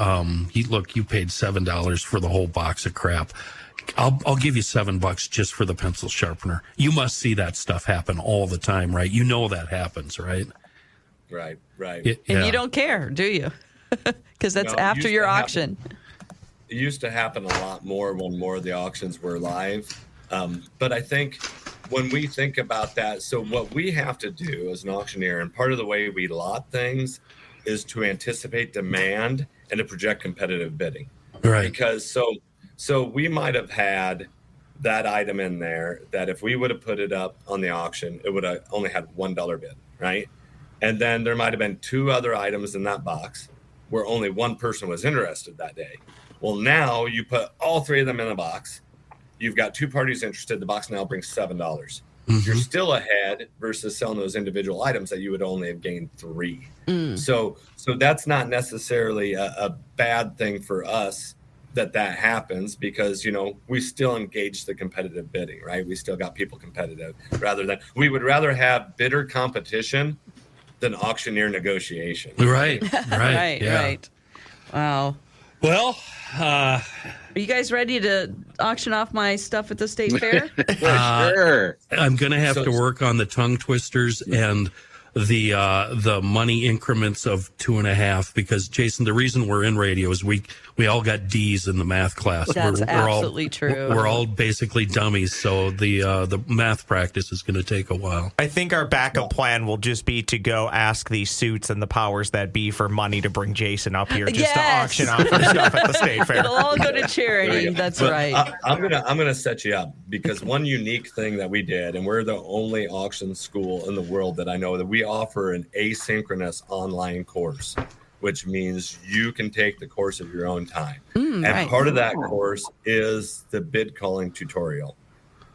You paid $7 for the whole box of crap. I'll give you $7 just for the pencil sharpener. You must see that stuff happen all the time, right? You know that happens, right?
Right.
And you don't care, do you? Because that's after your auction.
It used to happen a lot more when more of the auctions were live. But I think when we think about that, so what we have to do as an auctioneer, and part of the way we lot things, is to anticipate demand and to project competitive bidding.
Right.
Because so we might have had that item in there that if we would have put it up on the auction, it would have only had $1 bid, right? And then there might have been two other items in that box where only one person was interested that day. Well, now you put all three of them in the box. You've got two parties interested. The box now brings $7. Mm-hmm. You're still ahead versus selling those individual items that you would only have gained $3. So that's not necessarily a bad thing for us that happens, because we still engage the competitive bidding, right? We still got people competitive, we would rather have bidder competition than auctioneer negotiation.
Right.
Right. Wow.
Well,
are you guys ready to auction off my stuff at the state fair?
Sure.
I'm going to have to work on the tongue twisters and the money increments of 2.5, because Jason, the reason we're in radio is we all got D's in the math class.
That's absolutely true.
We're all basically dummies, so the math practice is going to take a while.
I think our backup plan will just be to go ask these suits and the powers that be for money to bring Jason up here just to auction off our stuff at the state fair.
It'll all go to charity. That's right.
I'm gonna set you up, because one unique thing that we did, and we're the only auction school in the world that I know that we offer an asynchronous online course, which means you can take the course at your own time. And part of that course is the bid calling tutorial.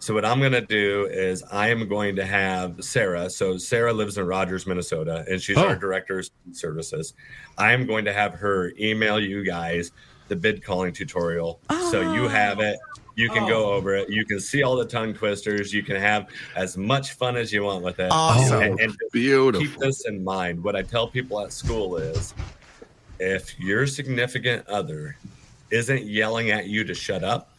So what I'm going to do is I am going to have Sarah. So Sarah lives in Rogers, Minnesota, and she's our director of services. I am going to have her email you guys the bid calling tutorial. So you have it. You can go over it. You can see all the tongue twisters. You can have as much fun as you want with it.
Awesome.
And
Beautiful.
keep this in mind. What I tell people at school is, if your significant other isn't yelling at you to shut up,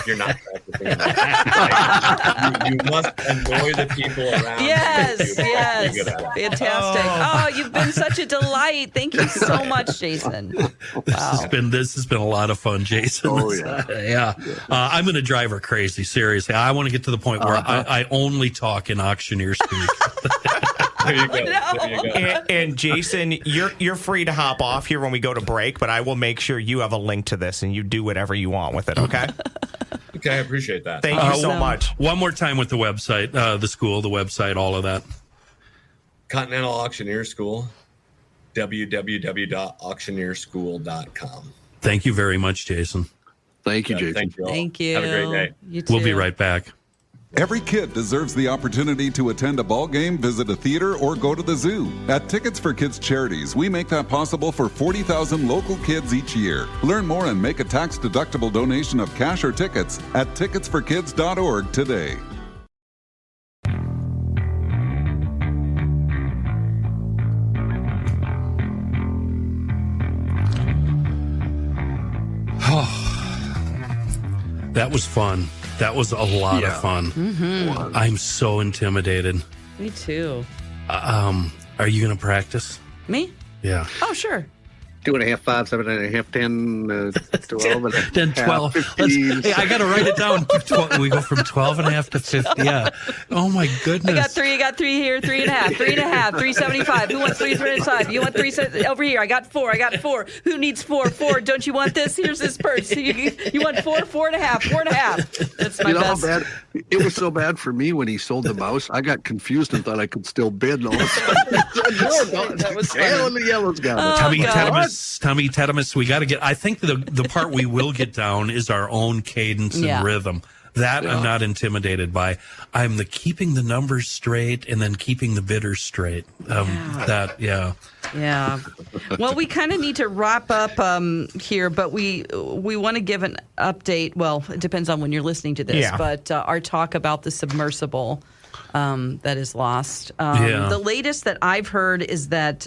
you're not practicing enough. You must annoy the people around you.
Yes. Fantastic. Oh, you've been such a delight. Thank you so much, Jason. Wow.
This has been a lot of fun, Jason.
Oh, yeah.
I'm going to drive her crazy, seriously. I want to get to the point where I only talk in auctioneer speak.
There you go.
And Jason, you're free to hop off here when we go to break, but I will make sure you have a link to this and you do whatever you want with it, okay?
Okay, I appreciate that.
Thank you so much.
One more time with the website, the school, the website, all of that.
Continental Auctioneer School, www.auctioneerschool.com.
Thank you very much, Jason.
Thank you, Jason.
Thank you all.
Thank you.
Have a great day.
You too.
We'll be right back.
Every kid deserves the opportunity to attend a ball game, visit a theater, or go to the zoo. At Tickets for Kids Charities, we make that possible for 40,000 local kids each year. Learn more and make a tax-deductible donation of cash or tickets at ticketsforkids.org today.
That was fun. That was a lot of fun.
Mm-hmm.
I'm so intimidated.
Me too.
Are you going to practice?
Me?
Yeah.
Oh, sure.
2.5, 5, 7.5, 10, 12.
10, 12. Hey, I got to write it down. We go from 12.5 to 50. Yeah. Oh, my goodness.
I got three here, 3.5, 3.5, 3.75. Who wants 3.75? You want 3 over here? I got 4. Who needs 4? 4. Don't you want this? Here's this purse. You want 4? 4.5. 4.5. That's my best.
How bad it was so bad for me when he sold the mouse. I got confused and thought I could still bid. And all of a sudden,
that was
hell,
funny.
the yellow's got it.
Tommy Tedimus, we got to get. I think the part we will get down is our own cadence and rhythm. That I'm not intimidated by. I'm keeping the numbers straight and then keeping the bidders straight. Yeah.
Well, we kind of need to wrap up here, but we want to give an update. Well, it depends on when you're listening to this, but our talk about the submersible that is lost. The latest that I've heard is that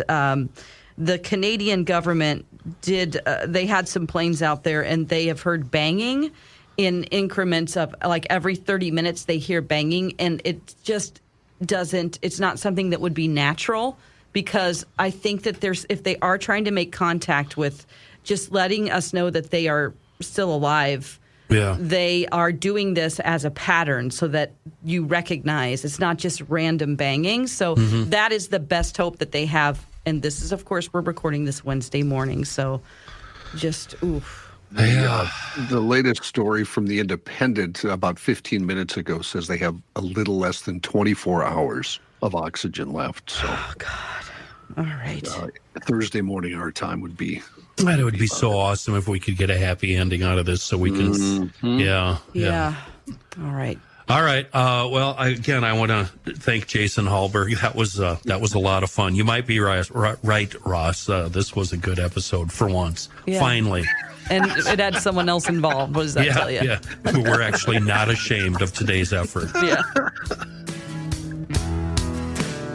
the Canadian government they had some planes out there and they have heard banging in increments of like every 30 minutes they hear banging, and it just it's not something that would be natural, because I think that if they are trying to make contact with, just letting us know that they are still alive, they are doing this as a pattern so that you recognize it's not just random banging. So that is the best hope that they have. And this is, of course, we're recording this Wednesday morning. So just, oof.
The latest story from The Independent about 15 minutes ago says they have a little less than 24 hours of oxygen left. So,
oh, God. All right.
Thursday morning, our time would be.
It would be so awesome if we could get a happy ending out of this so we can. Yeah.
All right.
All right. Well, again, I want to thank Jason Hallberg. That was a lot of fun. You might be right, Ross. This was a good episode for once.
Yeah.
Finally.
And it had someone else involved. What does that tell you?
Yeah. We're actually not ashamed of today's effort.
Yeah.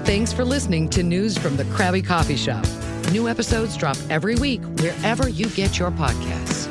Thanks for listening to News from the Crabby Coffee Shop. New episodes drop every week wherever you get your podcasts.